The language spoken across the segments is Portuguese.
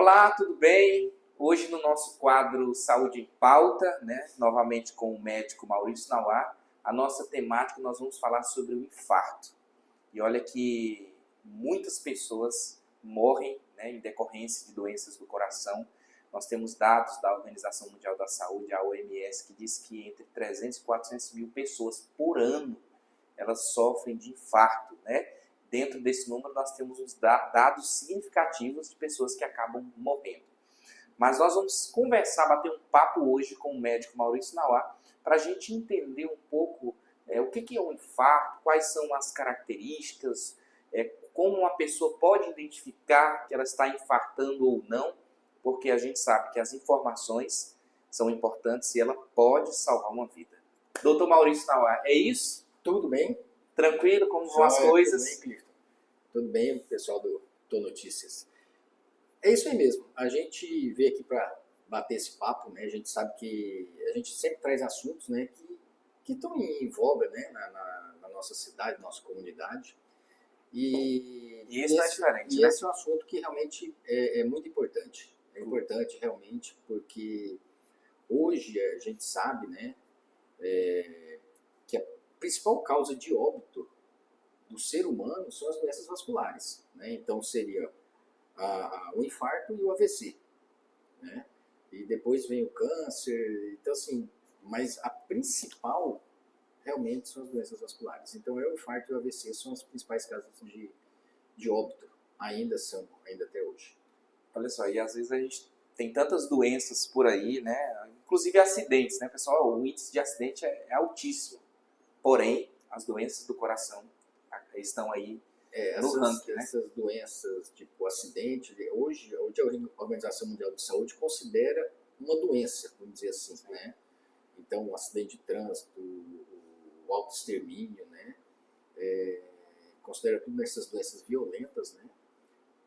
Olá, tudo bem? Hoje no nosso quadro Saúde em Pauta, novamente com o médico Maurício Nauá, a nossa temática nós vamos falar sobre o infarto. E olha que muitas pessoas morrem, em decorrência de doenças do coração. Nós temos dados da Organização Mundial da Saúde, a OMS, que diz que entre 300 e 400 mil pessoas por ano elas sofrem de infarto, Dentro desse número, nós temos os dados significativos de pessoas que acabam morrendo. Mas nós vamos conversar, bater um papo hoje com o médico Maurício Nauá, para a gente entender um pouco o que é um infarto, quais são as características, como uma pessoa pode identificar que ela está infartando ou não, porque a gente sabe que as informações são importantes e ela pode salvar uma vida. Doutor Maurício Nauá, é isso? Tudo bem? Tranquilo? Como vão as coisas? Tudo bem, Clifton? Tudo bem, pessoal do Tô Notícias. É isso aí mesmo. A gente veio aqui para bater esse papo, A gente sabe que a gente sempre traz assuntos, que estão em voga, na nossa cidade, na nossa comunidade. E esse não é diferente, esse é um assunto que realmente é muito importante. É importante realmente porque hoje a gente sabe, que a principal causa de óbito do ser humano são as doenças vasculares, Então seria o infarto e o AVC, E depois vem o câncer, então assim, mas a principal realmente são as doenças vasculares. Então o infarto e o AVC são as principais causas de óbito, ainda até hoje. Olha só, e às vezes a gente tem tantas doenças por aí, Inclusive acidentes, pessoal? O índice de acidente é altíssimo. Porém, as doenças do coração estão aí no ranking, Essas doenças, tipo acidente, hoje a Organização Mundial de Saúde considera uma doença, vamos dizer assim, Então, o acidente de trânsito, o autoextermínio, considera tudo essas doenças violentas,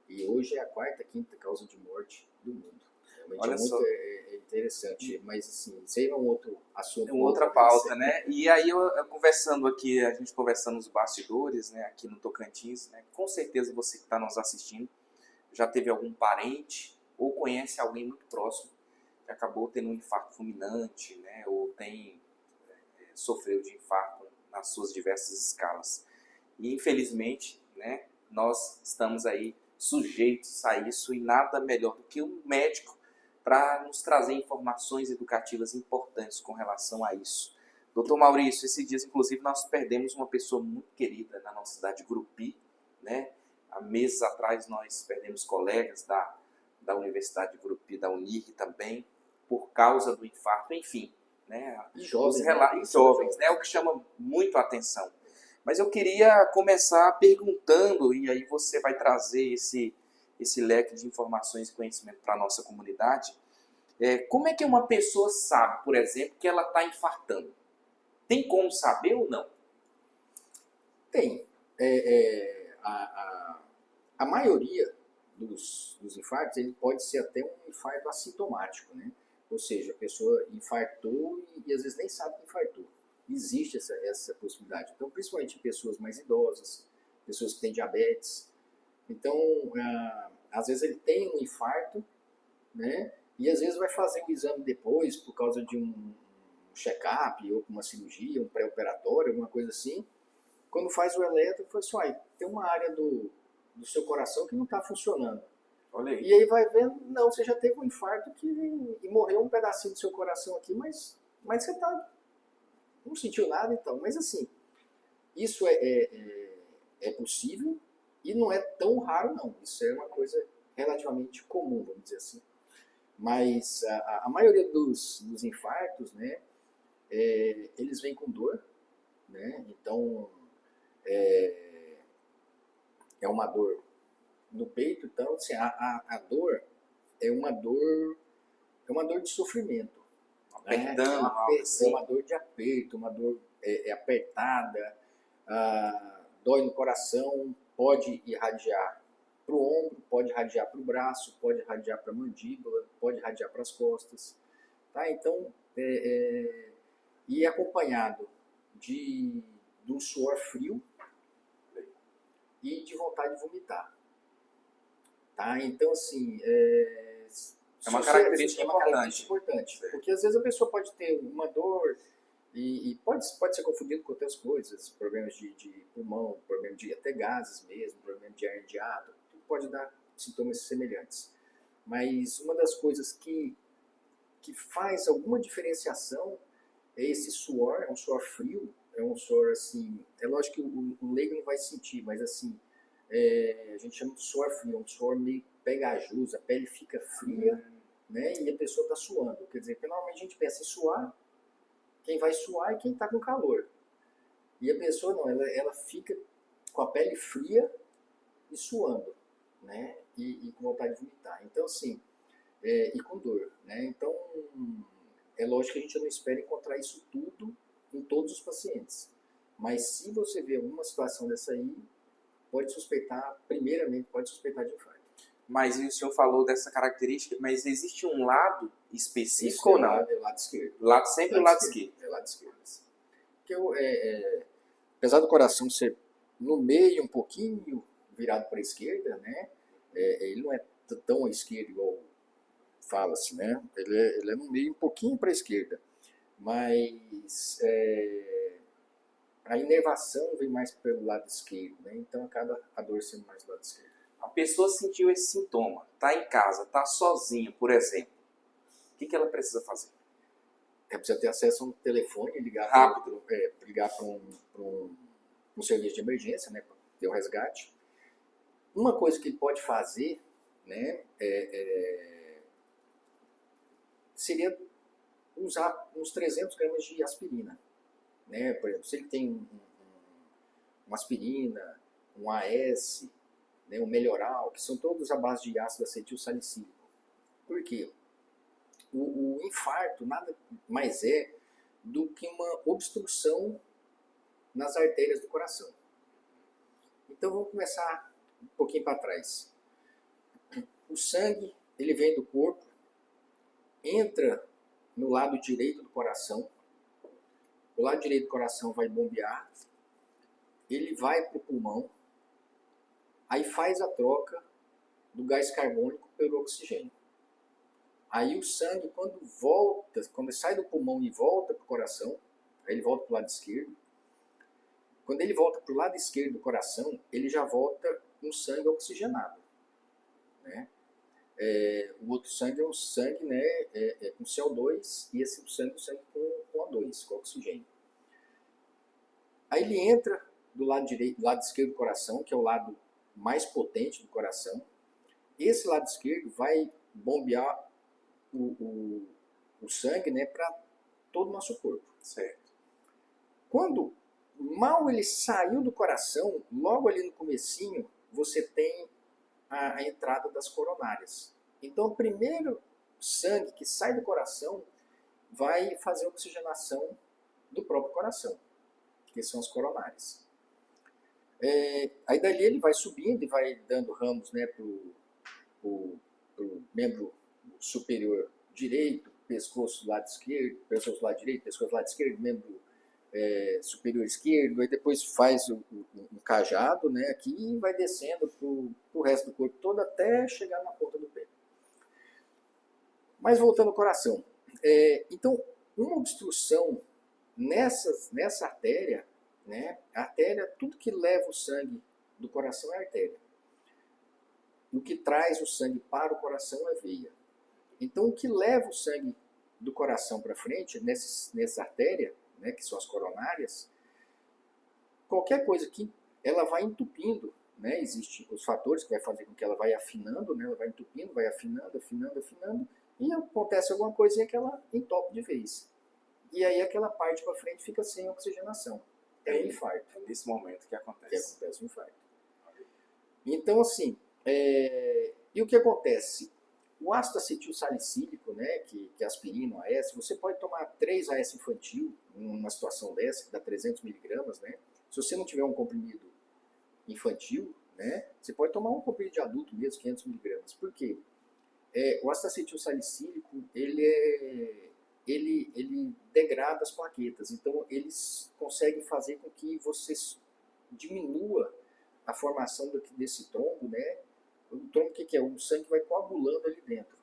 E hoje é a quarta, quinta causa de morte do mundo. Realmente é interessante, mas assim, isso aí é um outro assunto. É uma outra pauta, E aí a gente conversando nos bastidores, aqui no Tocantins, com certeza você que está nos assistindo já teve algum parente ou conhece alguém muito próximo que acabou tendo um infarto fulminante, Ou sofreu de infarto nas suas diversas escalas. E infelizmente, nós estamos aí sujeitos a isso e nada melhor do que um médico para nos trazer informações educativas importantes com relação a isso. Doutor Maurício, esses dias, inclusive, nós perdemos uma pessoa muito querida na nossa cidade, Grupi, Há meses atrás nós perdemos colegas da Universidade de Grupi, da Unirg também, por causa do infarto, enfim. E jovens, jovens, o que chama muito a atenção. Mas eu queria começar perguntando, e aí você vai trazer esse leque de informações e conhecimento para a nossa comunidade. Como é que uma pessoa sabe, por exemplo, que ela está infartando? Tem como saber ou não? Tem. A maioria dos infartos ele pode ser até um infarto assintomático, Ou seja, a pessoa infartou e às vezes nem sabe que infartou. Existe essa possibilidade. Então, principalmente em pessoas mais idosas, pessoas que têm diabetes. Então, às vezes ele tem um infarto, E às vezes vai fazer um exame depois por causa de um check-up ou uma cirurgia, um pré-operatório, alguma coisa assim. Quando faz o eletro, fala assim, tem uma área do seu coração que não está funcionando. Olha aí. E aí vai vendo, não, você já teve um infarto e morreu um pedacinho do seu coração aqui, mas você não sentiu nada então. Mas assim, isso é possível e não é tão raro não. Isso é uma coisa relativamente comum, vamos dizer assim. Mas a maioria dos infartos, eles vêm com dor, Então, é uma dor no peito. Então, assim, a dor é uma dor de sofrimento. Apertando, É uma dor de aperto, uma dor apertada, dói no coração, pode irradiar para o ombro, pode irradiar para o braço, pode irradiar para a mandíbula, pode irradiar para as costas. Tá? Então, e acompanhado de um suor frio e de vontade de vomitar. Tá? Então, assim, É uma característica é uma característica importante. Certo. Porque às vezes a pessoa pode ter uma dor e pode ser confundido com outras coisas, problemas de pulmão, problema de até gases mesmo, problema de hernia de hiato, tudo pode dar sintomas semelhantes. Mas uma das coisas que faz alguma diferenciação é esse suor, é um suor frio, é um suor assim, é lógico que o leigo não vai sentir, mas assim, a gente chama de suor frio, é um suor meio pegajoso, a pele fica fria, né, e a pessoa está suando. Quer dizer, porque normalmente a gente pensa em suar, quem vai suar é quem está com calor. E a pessoa não, ela fica com a pele fria e suando, né, e com vontade de vomitar. Então, assim, e com dor, né? Então, é lógico que a gente não espera encontrar isso tudo em todos os pacientes. Mas se você vê alguma situação dessa aí, primeiramente, pode suspeitar de infarto. Mas o senhor falou dessa característica, mas existe um lado específico Isso ou não? É lado esquerdo. Sempre o lado esquerdo. É lado esquerdo. Porque apesar do coração ser no meio, um pouquinho virado para a esquerda, né? Ele não é tão à esquerda igual fala-se, né? Ele é no meio, um pouquinho para a esquerda. Mas a inervação vem mais pelo lado esquerdo, né? Então acaba a dor sendo mais do lado esquerdo. A pessoa sentiu esse sintoma, está em casa, está sozinha, por exemplo. O que ela precisa fazer? Precisa ter acesso a um telefone, ligar Rápido. para um serviço de emergência, né? Para ter o resgate. Uma coisa que ele pode fazer, né? Seria usar uns 300 gramas de aspirina. Né? Por exemplo, se ele tem uma aspirina, um AS, né, um Melhoral, que são todos à base de ácido acetil salicílico. Por quê? O infarto nada mais é do que uma obstrução nas artérias do coração. Então vamos começar um pouquinho para trás. O sangue, ele vem do corpo, entra no lado direito do coração. O lado direito do coração vai bombear, ele vai para o pulmão, aí faz a troca do gás carbônico pelo oxigênio. Aí o sangue, quando sai do pulmão e volta para o coração, aí ele volta para o lado esquerdo. Quando ele volta para o lado esquerdo do coração, ele já volta com sangue oxigenado. Né? O outro sangue é um sangue, né, com CO2 e esse sangue com O2, com oxigênio. Aí ele entra do lado esquerdo do coração, que é o lado mais potente do coração. Esse lado esquerdo vai bombear o sangue, né, para todo o nosso corpo. Certo. Quando mal ele saiu do coração, logo ali no comecinho, você tem a entrada das coronárias. Então, o primeiro sangue que sai do coração vai fazer a oxigenação do próprio coração, que são as coronárias. Aí dali ele vai subindo e vai dando ramos, né, para o membro superior direito, pescoço do lado esquerdo, pescoço do lado direito, pescoço do lado esquerdo, membro superior esquerdo, aí depois faz um cajado, né, aqui e vai descendo para o resto do corpo todo até chegar na ponta do pé. Mas voltando ao coração. Então, uma obstrução nessa artéria, né, a artéria, tudo que leva o sangue do coração é a artéria. O que traz o sangue para o coração é a veia. Então, o que leva o sangue do coração para frente, nessa artéria, né, que são as coronárias, qualquer coisa que ela vai entupindo, né, existem os fatores que vai fazer com que ela vai afinando, né, ela vai entupindo, vai afinando, e acontece alguma coisinha que ela entope de vez. E aí aquela parte para frente fica sem oxigenação. É um infarto. É nesse momento que acontece. O infarto. Então, assim, e o que acontece? O ácido acetil salicílico, né, que é aspirina, AS, você pode tomar 3 AS infantil, numa situação dessa, que dá 300 miligramas, né? Se você não tiver um comprimido infantil, né, você pode tomar um comprimido de adulto mesmo, 500 miligramas. Por quê? O ácido acetil salicílico, ele degrada as plaquetas, então eles conseguem fazer com que você diminua a formação desse trombo, né, O trombo o que, que é? O sangue vai coagulando ali dentro.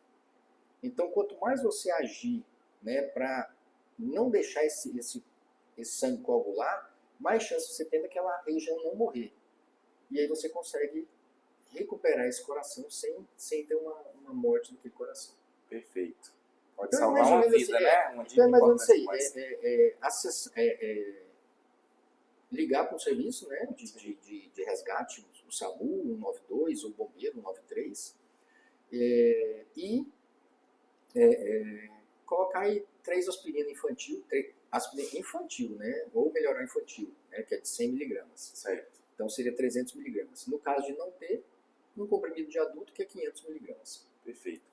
Então, quanto mais você agir, né, para não deixar esse sangue coagular, mais chance você tem daquela região não morrer. E aí você consegue recuperar esse coração sem ter uma morte daquele coração. Perfeito. Pode Então, salvar uma vida, assim, né? Uma então dica é mais ou menos importante. isso aí. Ligar para um serviço, né, de resgate, o SAMU 192, o bombeiro 193, e colocar aí 3 aspirina infantil, aspirina infantil, né, ou melhorar infantil, né, que é de 100 miligramas. Certo. Então seria 300 miligramas. No caso de não ter, um comprimido de adulto que é 500 miligramas. Perfeito.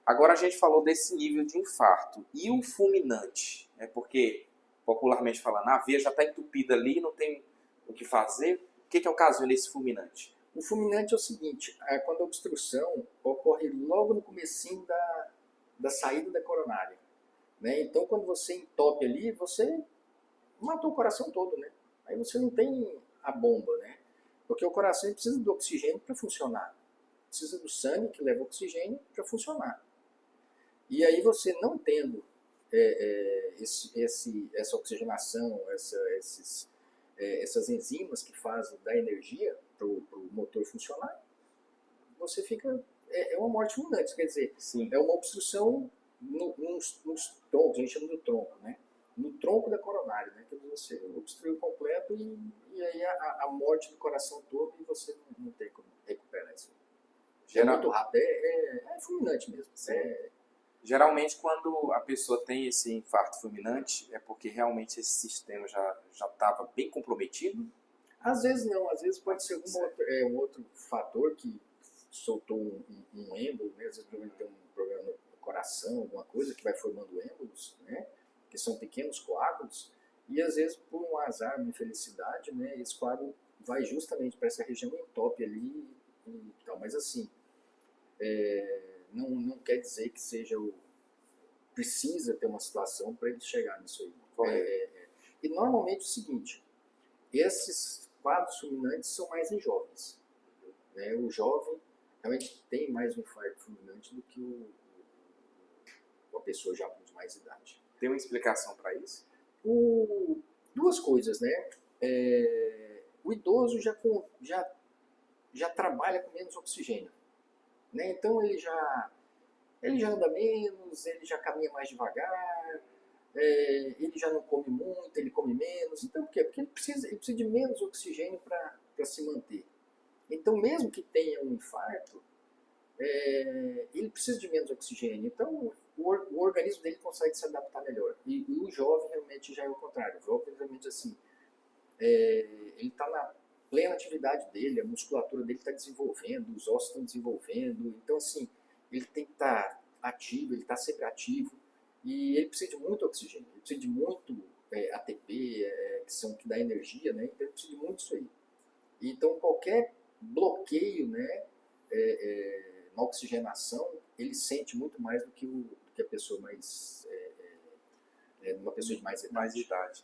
Agora a gente falou desse nível de infarto. E o fulminante? É porque, popularmente falando, a veia já está entupida ali, não tem o que fazer. O que ocasiona esse fulminante? O fulminante é o seguinte, quando a obstrução ocorre logo no comecinho da saída da coronária. Né? Então, quando você entope ali, você matou o coração todo, né? Aí você não tem a bomba, né? Porque o coração precisa do oxigênio para funcionar. Precisa do sangue que leva oxigênio para funcionar. E aí você não tendo essa oxigenação, essas enzimas que fazem da energia para o motor funcionar, você fica... É uma morte fulminante, quer dizer, Sim. É uma obstrução nos troncos, a gente chama de tronco, né? No tronco da coronária, né? Que você obstruiu completo e aí a morte do coração todo e você não tem como recuperar isso. É muito rápido, é fulminante mesmo. Geralmente, quando a pessoa tem esse infarto fulminante, é porque realmente esse sistema já estava bem comprometido? Às vezes não, às vezes pode ser um outro fator que soltou um êmbolo, né? Às vezes tem um problema no coração, alguma coisa que vai formando êmbolos, né? Que são pequenos coágulos, e às vezes por um azar, uma infelicidade, né? Esse coágulo vai justamente para essa região entope ali e tal. Mas assim, não quer dizer que precisa ter uma situação para ele chegar nisso aí. E normalmente é o seguinte, esses quadros fulminantes são mais em jovens. Né? O jovem realmente tem mais um infarto fulminante do que uma pessoa já com mais idade. Tem uma explicação para isso? Duas coisas, né? O idoso já trabalha com menos oxigênio. Né? Então ele já anda menos, ele já caminha mais devagar, ele já não come muito, ele come menos. Então por quê? Porque ele precisa de menos oxigênio para se manter. Então mesmo que tenha um infarto, ele precisa de menos oxigênio. Então o organismo dele consegue se adaptar melhor. E o jovem realmente já é o contrário. O jovem realmente assim, ele está na plena atividade dele, a musculatura dele está desenvolvendo, os ossos estão desenvolvendo. Então assim, ele tem que estar ativo, ele está sempre ativo. E ele precisa de muito oxigênio, ele precisa de muito ATP, que dá energia, né? Então ele precisa de muito isso aí. Então qualquer bloqueio, né, na oxigenação, ele sente muito mais do que a pessoa uma pessoa de mais idade.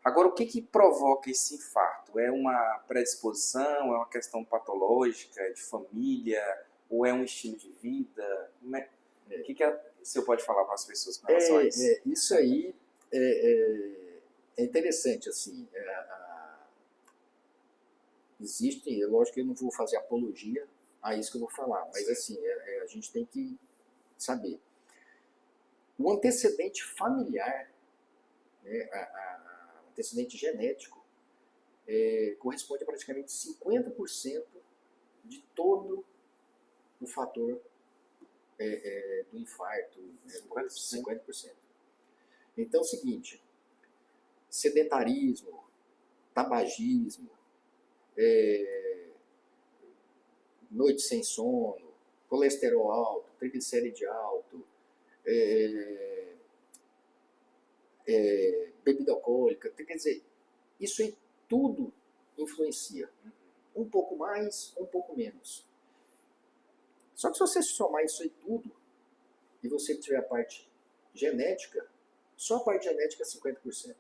Agora, o que provoca esse infarto? É uma predisposição, é uma questão patológica, de família, ou é um estilo de vida? O que o senhor pode falar para as pessoas com relação a isso? Isso aí é interessante, assim. Existe, lógico que eu não vou fazer apologia a isso que eu vou falar, mas assim, a gente tem que saber. O antecedente familiar, né, o antecedente genético, corresponde a praticamente 50% de todo o fator do infarto, né, 50%. Então é o seguinte, sedentarismo, tabagismo, noite sem sono, colesterol alto, triglicéride alto, bebida alcoólica, quer dizer, isso aí tudo influencia. Um pouco mais, um pouco menos. Só que se você somar isso aí tudo, e você tiver a parte genética, só a parte genética é 50%.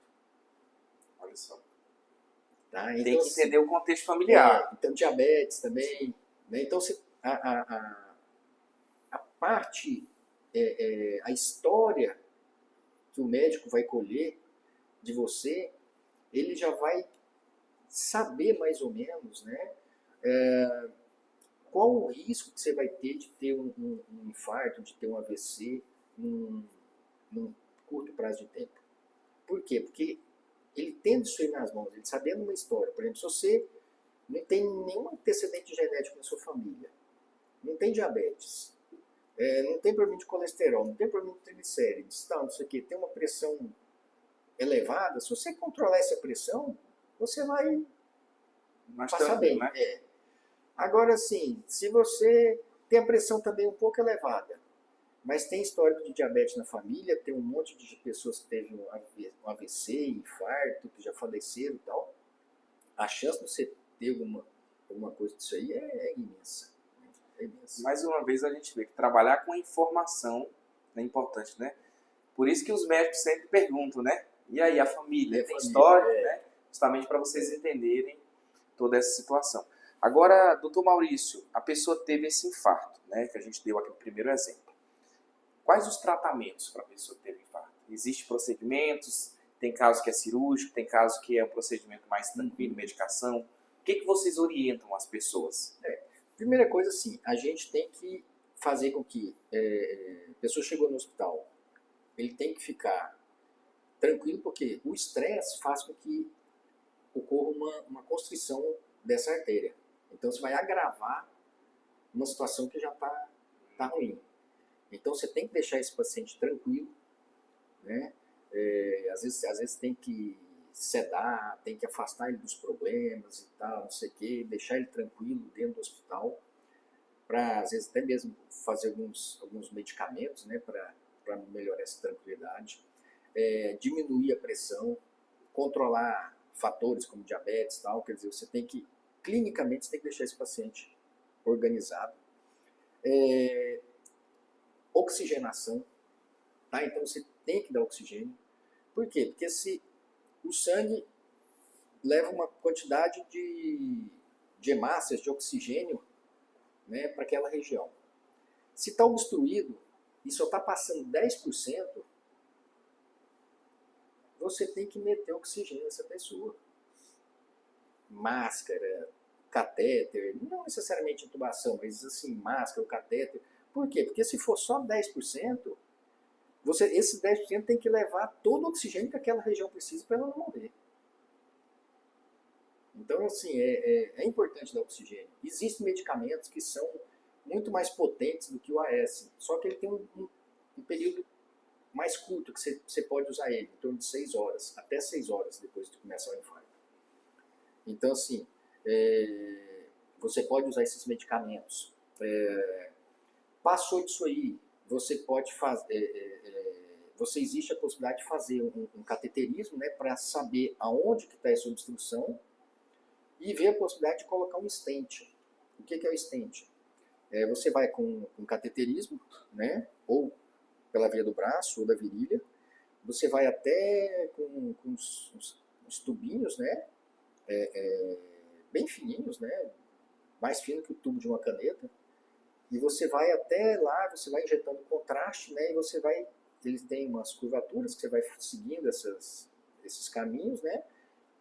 Olha só. Tá? Tem então, que entender o contexto familiar. Então diabetes também. Né? Então a, a, a, a parte, a história que o médico vai colher de você, ele já vai saber mais ou menos, né, qual o risco que você vai ter de ter um infarto, de ter um AVC num curto prazo de tempo. Por quê? Porque ele tendo isso aí nas mãos, ele sabendo uma história. Por exemplo, se você não tem nenhum antecedente genético na sua família, não tem diabetes, não tem problema de colesterol, não tem problema de triglicérides, tal, não sei o quê, tem uma pressão elevada, se você controlar essa pressão, você vai passar bem. Né? Agora sim, se você tem a pressão também um pouco elevada, mas tem histórico de diabetes na família, tem um monte de pessoas que teve um AVC, infarto, que já faleceram e tal, a chance de você ter alguma coisa disso aí é imensa. É imensa. Mais uma vez a gente vê que trabalhar com informação é importante, né? Por isso que os médicos sempre perguntam, né? E aí, a família tem história, né? Justamente para vocês entenderem toda essa situação. Agora, doutor Maurício, a pessoa teve esse infarto, né? Que a gente deu aqui no primeiro exemplo. Quais os tratamentos para a pessoa que teve infarto? Existem procedimentos? Tem caso que é cirúrgico? Tem caso que é um procedimento mais tranquilo, medicação? O que vocês orientam as pessoas? Primeira coisa, assim, a gente tem que fazer com que a pessoa chegou no hospital, ele tem que ficar tranquilo, porque o estresse faz com que ocorra uma constrição dessa artéria. Então você vai agravar uma situação que já está ruim. Então você tem que deixar esse paciente tranquilo, né? Às vezes tem que sedar, tem que afastar ele dos problemas e tal, não sei o quê, deixar ele tranquilo dentro do hospital, para às vezes até mesmo fazer alguns medicamentos, né, para melhorar essa tranquilidade, diminuir a pressão, controlar fatores como diabetes e tal, quer dizer, você tem que, clinicamente, você tem que deixar esse paciente organizado. Oxigenação, tá? Então você tem que dar oxigênio. Por quê? Porque se o sangue leva uma quantidade de hemácias de oxigênio, né, para aquela região. Se está obstruído e só está passando 10%, você tem que meter oxigênio nessa pessoa. Máscara, catéter, não necessariamente intubação, mas assim, máscara, catéter. Por quê? Porque se for só 10%, esses 10% tem que levar todo o oxigênio que aquela região precisa para ela não morrer. Então, assim, é importante dar oxigênio. Existem medicamentos que são muito mais potentes do que o AS, só que ele tem um período mais curto que você pode usar ele, em torno de 6 horas, até 6 horas depois de começar o infarto. Então, assim, você pode usar esses medicamentos. Passou disso aí, você pode fazer... existe a possibilidade de fazer um cateterismo, né, para saber aonde que está essa obstrução e ver a possibilidade de colocar um stent. O que é o stent? Você vai com um cateterismo, né, ou pela via do braço ou da virilha, você vai até com uns tubinhos, né, bem fininhos, né, mais fino que o tubo de uma caneta, e você vai até lá, você vai injetando contraste, né, e eles têm umas curvaturas que você vai seguindo esses caminhos, né,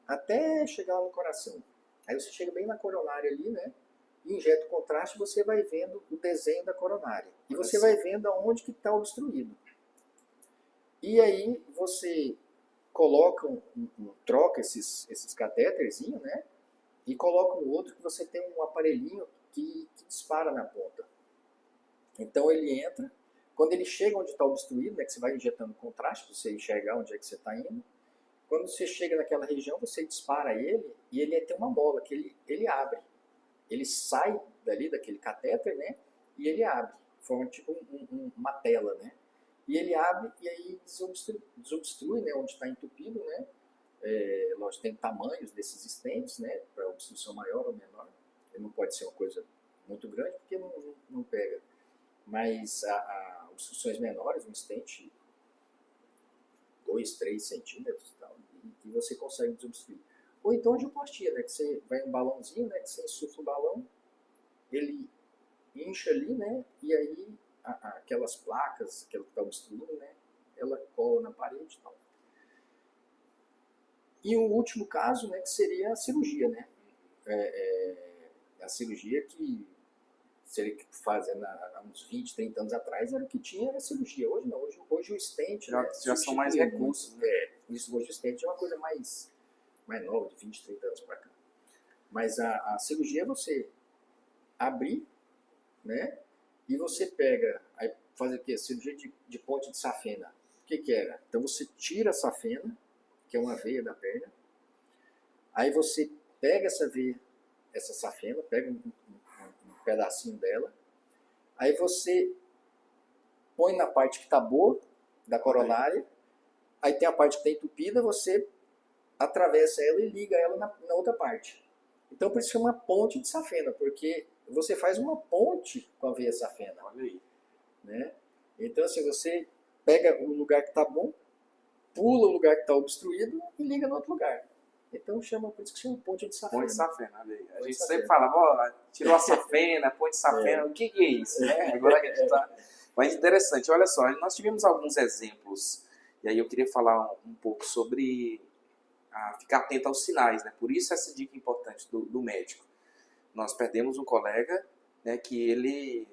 até chegar lá no coração. Aí você chega bem na coronária ali, né, e injeta o contraste, você vai vendo o desenho da coronária. E você vai vendo aonde que está obstruído. E aí você coloca troca esses catéterzinhos, né, e coloca um outro que você tem um aparelhinho que dispara na ponta. Então ele entra, quando ele chega onde está obstruído, né, que você vai injetando contraste para você enxergar onde é que você está indo. Quando você chega naquela região, você dispara ele e ele tem uma mola que ele abre. Ele sai dali daquele catéter, né, e ele abre, forma tipo uma tela, né. E ele abre e aí desobstrui, né, onde está entupido, né. Lógico, tem tamanhos desses stents, né, para obstrução maior ou menor. Ele não pode ser uma coisa muito grande porque não pega. Mas obstruções menores, um stent 2, 3 centímetros e tal, e você consegue desobstruir. Ou então angioplastia, né, que você vai um balãozinho, né, que você insufla o balão, ele incha ali, né? E aí aquelas placas, aquela que está obstruindo, né? Ela cola na parede e tal. E o último caso, né? Que seria a cirurgia, né? A cirurgia que seria que fazendo há uns 20, 30 anos atrás era o que tinha, era a cirurgia. Hoje não, hoje o stent, Já, né, já são mais substituiu recursos, muito. né? Isso hoje o stent é uma coisa mais nova, de 20, 30 anos para cá. Mas a cirurgia é você abrir, né? E você pega, aí faz o quê? Cirurgia de ponte de safena. O que era? Então você tira a safena, que é uma veia da perna, aí você pega essa veia, essa safena, pega um pedacinho dela, aí você põe na parte que está boa, da coronária, aí tem a parte que está entupida, você atravessa ela e liga ela na outra parte. Então por isso que é uma ponte de safena, porque você faz uma ponte com a veia safena. Olha aí. Né? Então assim, você pega o lugar que está bom, pula o lugar que está obstruído e liga no outro lugar. Então por isso que chama ponte de safena. Ponte de safena, olha aí. A gente safena. sempre falava, ó, tirou a safena, ponte de safena, o que é isso, né? Agora a gente está... Mas interessante, olha só, nós tivemos alguns exemplos, e aí eu queria falar um pouco sobre ficar atento aos sinais, né? Por isso essa dica importante do médico. Nós perdemos um colega, né, que ele,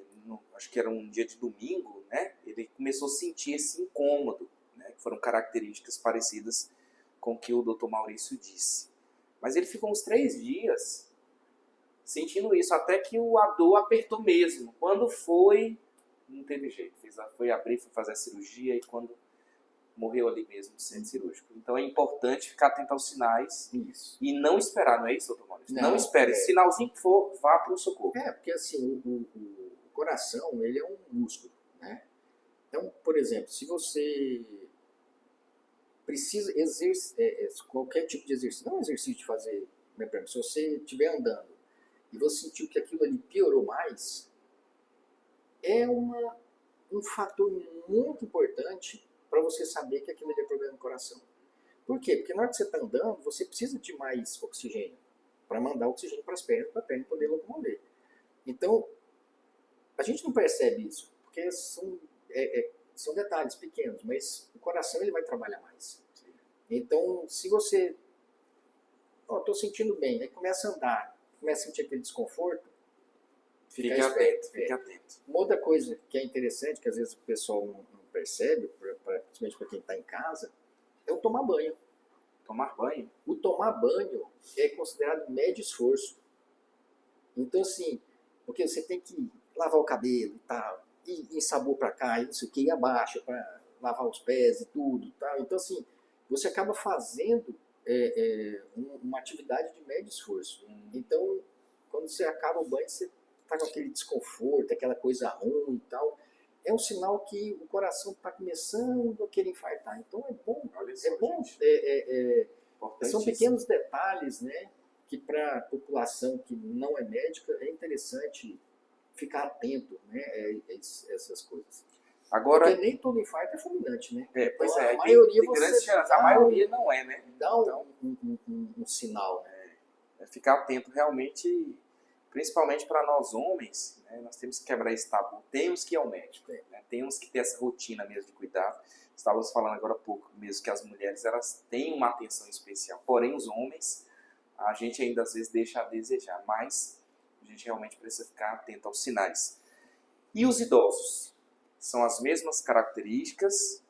acho que era um dia de domingo, né, ele começou a sentir esse incômodo, né, que foram características parecidas com o que o Dr. Maurício disse. Mas ele ficou uns 3 dias sentindo isso, até que a dor apertou mesmo. Quando foi, não teve jeito. Foi abrir, foi fazer a cirurgia e quando morreu ali mesmo no centro cirúrgico. Então é importante ficar atento aos sinais e não esperar, não é isso, doutor Maurício? Não espere. Se sinalzinho que for, vá para o socorro. Porque assim, o coração, ele é um músculo, né? Então, por exemplo, se você precisa exercer qualquer tipo de exercício, não é exercício de fazer, né, se você estiver andando e você sentiu que aquilo ali piorou mais, é um fator muito importante para você saber que aquilo ali é problema do coração. Por quê? Porque na hora que você está andando, você precisa de mais oxigênio para mandar oxigênio para as pernas, para a perna poder locomover. Então, a gente não percebe isso, porque são detalhes pequenos, mas o coração ele vai trabalhar mais. Então, se você... estou sentindo bem, aí começa a andar, começa a sentir aquele desconforto, fique atento. Uma outra coisa que é interessante, que às vezes o pessoal não percebe, principalmente para quem está em casa, é o tomar banho. Tomar banho? O tomar banho é considerado médio esforço. Então, assim, porque você tem que lavar o cabelo e tal, e sabor para cá, e não sei o que, e abaixa para lavar os pés e tudo. Tal. Então, assim, você acaba fazendo uma atividade de médio esforço. Então, quando você acaba o banho, você está com aquele desconforto, aquela coisa ruim e tal. É um sinal que o coração está começando a querer infartar. Então é bom. São pequenos detalhes, né, que para a população que não é médica é interessante ficar atento, né, a essas coisas. Agora, porque nem todo infarto é fulminante, né? Pois é, a maioria tem grandes chances, a maioria não é, né? Dá um sinal. Ficar atento realmente, principalmente para nós homens, né, nós temos que quebrar esse tabu, temos que ir ao médico, né, temos que ter essa rotina mesmo de cuidado. Estávamos falando agora há pouco mesmo que as mulheres elas têm uma atenção especial, porém os homens, a gente ainda às vezes deixa a desejar, mas a gente realmente precisa ficar atento aos sinais. E os idosos? São as mesmas características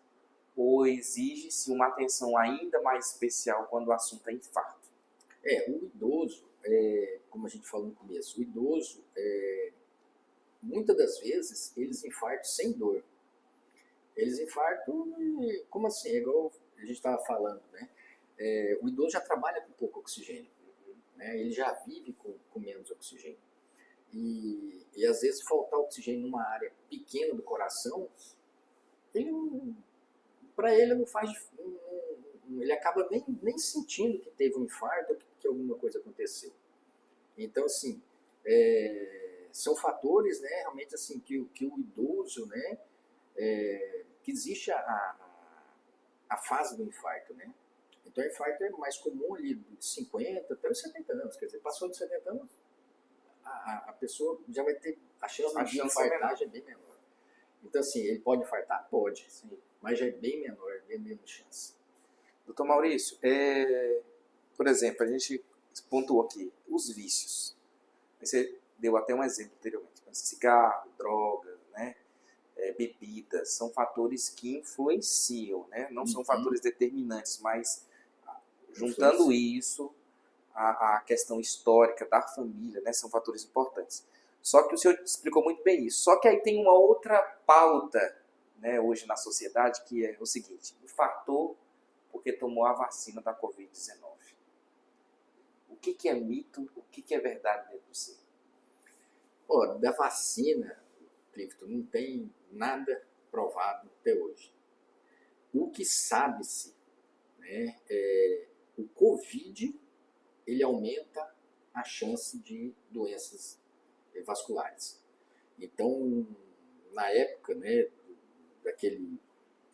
ou exige-se uma atenção ainda mais especial quando o assunto é infarto? O idoso, como a gente falou no começo, o idoso, muitas das vezes, eles infartam sem dor. Eles infartam, como assim? É igual a gente estava falando, né? O idoso já trabalha com pouco oxigênio, né? Ele já vive com menos oxigênio. E às vezes faltar oxigênio numa área pequena do coração, para ele não faz... ele acaba nem sentindo que teve um infarto ou que alguma coisa aconteceu. Então, assim, são fatores, né, realmente, assim, que o idoso, né, que existe a fase do infarto, né? Então, o infarto é mais comum ali de 50 até os 70 anos. Quer dizer, passou dos 70 anos, a pessoa já vai ter a chance A de chance é infartar menor. já é bem menor. Então, assim, ele pode infartar? Pode, Sim. mas já é bem menor, bem menos chance. Doutor Maurício, por exemplo, a gente pontuou aqui os vícios. Você deu até um exemplo anteriormente. Cigarro, droga, né? Bebidas, são fatores que influenciam, né? Não são fatores determinantes, mas juntando isso, a questão histórica da família, né? São fatores importantes. Só que o senhor explicou muito bem isso. Só que aí tem uma outra pauta, né, hoje na sociedade, que é o seguinte: infartou porque tomou a vacina da Covid-19. O que é mito, o que é verdade dentro do seu? Da vacina, Clifton, não tem nada provado até hoje. O que sabe-se, né, o Covid, ele aumenta a chance de doenças vasculares. Então, na época, né, daquele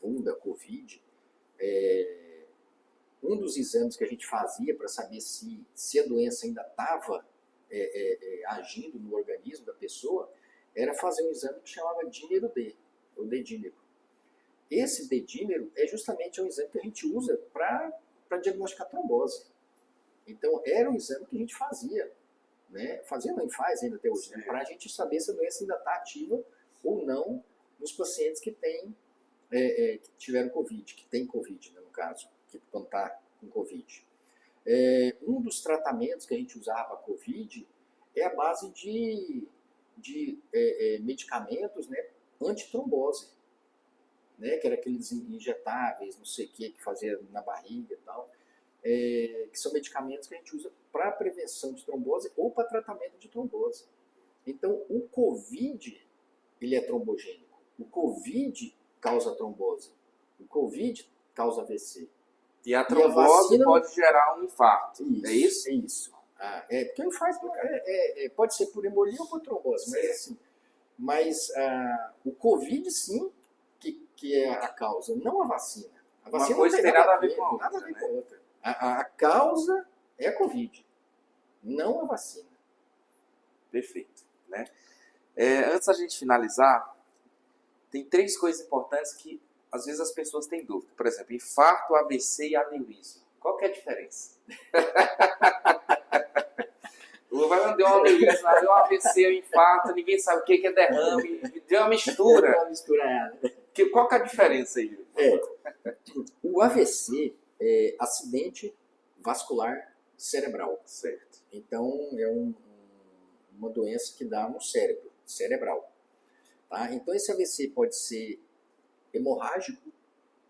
boom da Covid, um dos exames que a gente fazia para saber se a doença ainda estava agindo no organismo da pessoa era fazer um exame que chamava dímero D, o dedímero. Esse dedímero é justamente um exame que a gente usa para diagnosticar trombose. Então, era um exame que a gente fazia, né? Fazia, não faz ainda até hoje, né? Para a gente saber se a doença ainda está ativa ou não nos pacientes que que tiveram Covid, que tem Covid, né, no caso, que quando está com Covid. Um dos tratamentos que a gente usava para Covid é a base de medicamentos, né, antitrombose, né, que era aqueles injetáveis, não sei o que fazia na barriga e tal, que são medicamentos que a gente usa para prevenção de trombose ou para tratamento de trombose. Então, o Covid, ele é trombogênico. O Covid causa trombose. O Covid causa AVC. E a trombose pode gerar um infarto. Isso, é isso? É isso. Porque o infarto pode ser por embolia ou por trombose, mas o Covid sim que é a causa, não a vacina. A vacina uma coisa não tem nada a ver com a outra. Nada a ver com a outra. A causa é a Covid, não a vacina. Perfeito. Né? Antes da gente finalizar, tem 3 coisas importantes que às vezes as pessoas têm dúvida. Por exemplo, infarto, AVC e aneurisma. Qual que é a diferença? Vai deu um aneurisma, deu um AVC, um infarto, ninguém sabe o que é derrame, deu uma mistura. Uma misturada. Qual que é a diferença aí? O AVC é acidente vascular cerebral. Certo. Então, é uma doença que dá no cérebro, cerebral. Tá? Então, esse AVC pode ser hemorrágico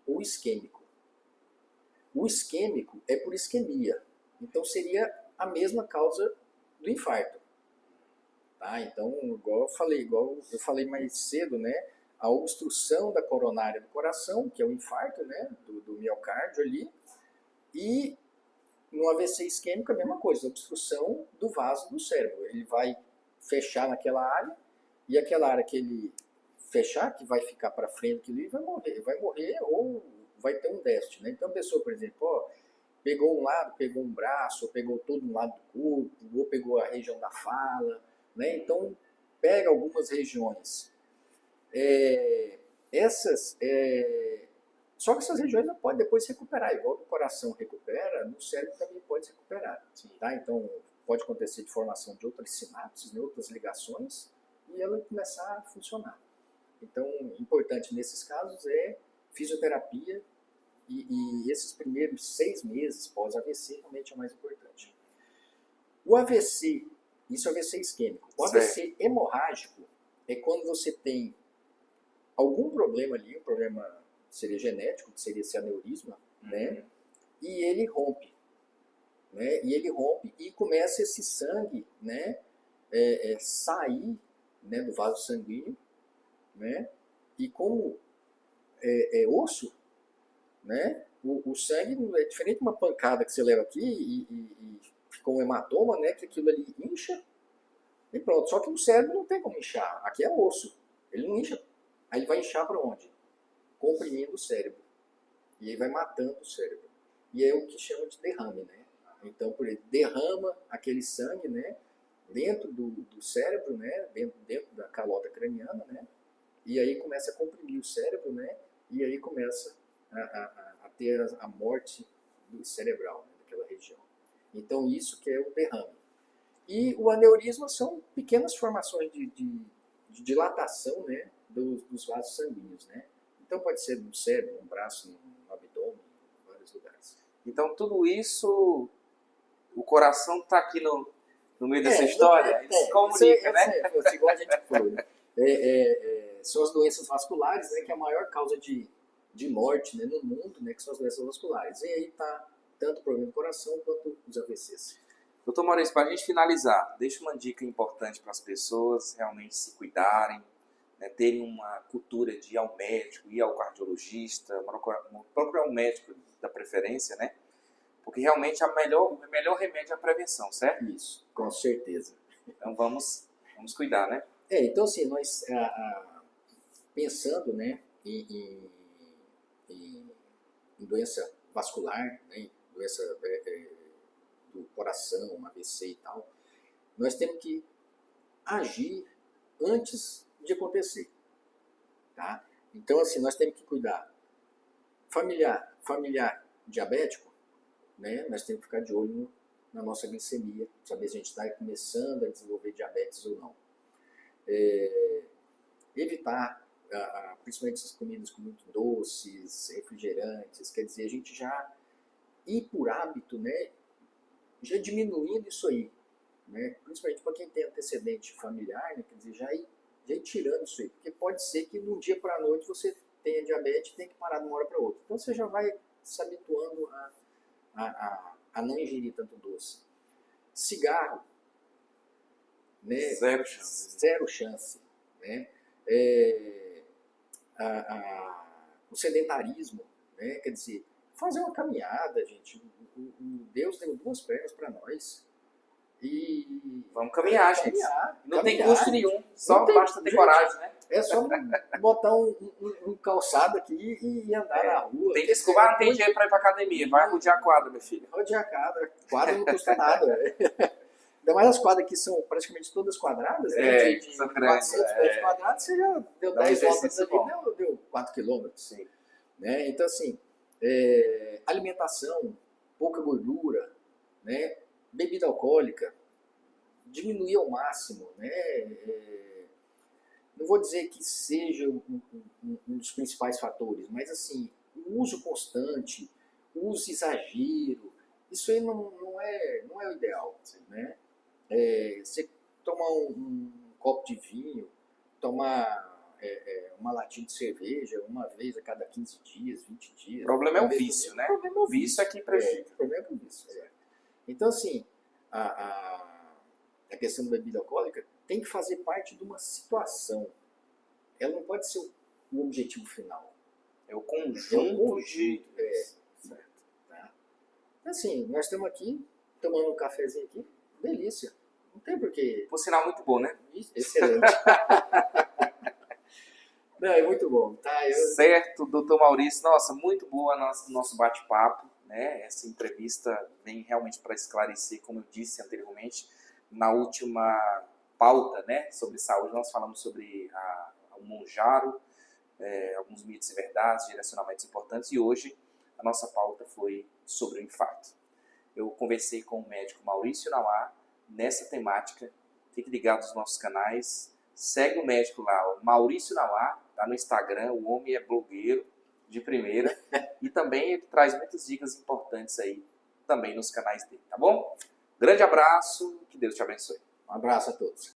ou isquêmico. O isquêmico é por isquemia. Então, seria a mesma causa do infarto. Tá? Então, igual eu falei mais cedo, né? A obstrução da coronária do coração, que é o infarto, né? do miocárdio ali, e no AVC isquêmico a mesma coisa, a obstrução do vaso do cérebro. Ele vai fechar naquela área, e aquela área que ele fechar, que vai ficar para frente, ele vai morrer ou vai ter um déficit. Né? Então a pessoa, por exemplo, pegou um lado, pegou um braço, ou pegou todo um lado do corpo, ou pegou a região da fala, né? Então pega algumas regiões. Só que essas regiões não podem depois se recuperar, igual o coração recupera, no cérebro também pode se recuperar. Tá? Então pode acontecer de formação de outras sinapses, né, outras ligações, e ela começar a funcionar. Então, importante nesses casos é fisioterapia e esses primeiros 6 meses pós-AVC realmente é o mais importante. O AVC, isso é AVC isquêmico. O AVC hemorrágico é quando você tem algum problema ali, um problema seria genético, que seria esse aneurisma, né? E ele rompe. Né? E ele rompe e começa esse sangue, né? Sair, né, do vaso sanguíneo, né? E como é osso, né? O sangue é diferente de uma pancada que você leva aqui e ficou um hematoma, né? Que aquilo ali incha e pronto. Só que no cérebro não tem como inchar. Aqui é osso. Ele não incha. Aí ele vai inchar para onde? Comprimindo o cérebro. E aí vai matando o cérebro. E é o que chama de derrame, né? Então, por exemplo, derrama aquele sangue, né? dentro do cérebro, né? Dentro da calota craniana, né? E aí começa a comprimir o cérebro, né? E aí começa a ter a morte cerebral, né? Daquela região. Então isso que é o derrame. E o aneurisma são pequenas formações de dilatação, né? Dos vasos sanguíneos, né? Então pode ser no cérebro, no braço, no abdômen, em vários lugares. Então tudo isso, o coração está aqui no meio dessa história, ele se comunica, né? Igual a gente falou, né? São as doenças vasculares, né, que é a maior causa de morte, né, no mundo, né, que são as doenças vasculares. E aí está tanto o problema do coração quanto os AVCs. Doutor Maurício, para a gente finalizar, deixa uma dica importante para as pessoas realmente se cuidarem, né, terem uma cultura de ir ao médico, ir ao cardiologista, procurar um médico da preferência, né? Porque realmente o melhor remédio é a prevenção, certo? Isso, com certeza. Então vamos cuidar, né? Então assim, nós pensando, né, em doença vascular, né, doença do coração, AVC e tal, nós temos que agir antes de acontecer, tá? Então assim, nós temos que cuidar familiar diabético, né? Nós temos que ficar de olho na nossa glicemia, saber se a gente está começando a desenvolver diabetes ou não. Evitar principalmente essas comidas com muito doces, refrigerantes, quer dizer, a gente já ir por hábito, né, já diminuindo isso aí, né, principalmente para quem tem antecedente familiar, né, quer dizer, já ir tirando isso aí, porque pode ser que de um dia para a noite você tenha diabetes e tenha que parar de uma hora para outra. Então você já vai se habituando a não ingerir tanto doce. Cigarro, né, zero chance, né? O sedentarismo, né? Quer dizer, fazer uma caminhada, gente. Deus deu 2 pernas para nós. E vamos caminhar, gente. Não tem custo nenhum, só basta ter coragem, né? É só botar um calçado aqui e andar na rua. Tem desculpa, não tem dinheiro para ir para academia, vai rodear a quadra, meu filho. Rodear a quadra. Quadra não custa nada. Ainda mais as quadras que são praticamente todas quadradas, né? De 400 metros quadrados, você já deu 10 voltas ali, deu 4 quilômetros. Sim. Né? Então, assim, alimentação, pouca gordura, né? Bebida alcoólica, diminuir ao máximo, né? Não vou dizer que seja um dos principais fatores, mas, assim, o uso constante, o uso exagero, isso aí não é o ideal, né? Você tomar um copo de vinho, tomar uma latinha de cerveja uma vez a cada 15 dias, 20 dias. O problema é o vício, né? O vício é que prejudica. O problema é o vício. Então, assim, a questão da bebida alcoólica tem que fazer parte de uma situação. Ela não pode ser o objetivo final. É o conjunto de... certo. Tá? Assim, nós estamos aqui, tomando um cafezinho aqui, delícia. Não tem porquê. Por sinal, muito bom, né? Excelente. Não, é muito bom. Tá? Certo, doutor Maurício. Nossa, muito boa nosso bate-papo, né? Essa entrevista vem realmente para esclarecer, como eu disse anteriormente, na última pauta, né, sobre saúde, nós falamos sobre o Mounjaro, alguns mitos e verdades, direcionamentos importantes, e hoje a nossa pauta foi sobre o infarto. Eu conversei com o médico Maurício Nauá nessa temática. Fique ligado nos nossos canais. Segue o médico lá, o Maurício Nauá, tá no Instagram. O homem é blogueiro de primeira. E também ele traz muitas dicas importantes aí também nos canais dele, tá bom? Grande abraço, que Deus te abençoe. Um abraço a todos.